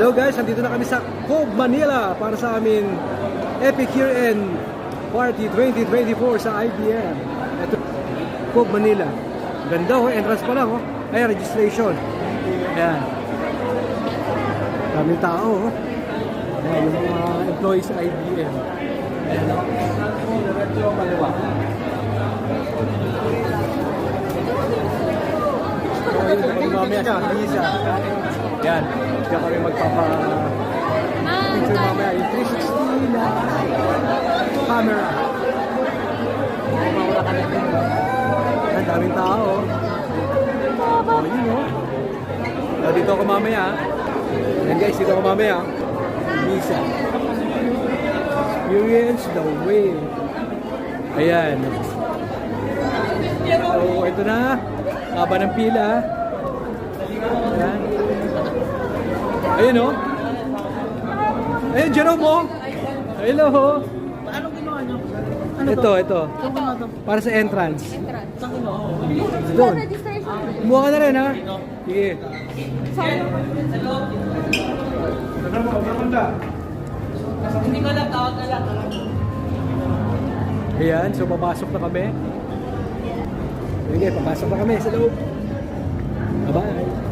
Hello guys, nandito na kami sa Cove, Manila para sa amin Epic Year End Party 2024 sa IBM. Ito, Cove, Manila. Ganda oh, entrance pa lang oh. Ayan, registration. Ayan. Daming tao oh. Ayan, yung mga employees sa IBM. Ayan oh. Ayun, kami mamaya sa Lisa. Yan, diyan kami magpapa-picture mamaya. Yung 360 na camera. Mawala ka na dito. Yan, daming tao. Oh, yun oh. Dito ako mamaya. Yan guys, dito ako mamaya. Lisa. Experience the way. Ayan. So, ito na. Haba ng pila. Ayan. Ayun o. Ayun, Jerome o. Hello ho. Anong ginawa nyo? Ito. Para sa entrance. Saan ginawa? Doon. Kumuha ka na rin ha. Sige. Hindi ko lang, tawag na lang. Ayan, so papasok na kami. Sige, papasok na kami sa loob. Bye-bye.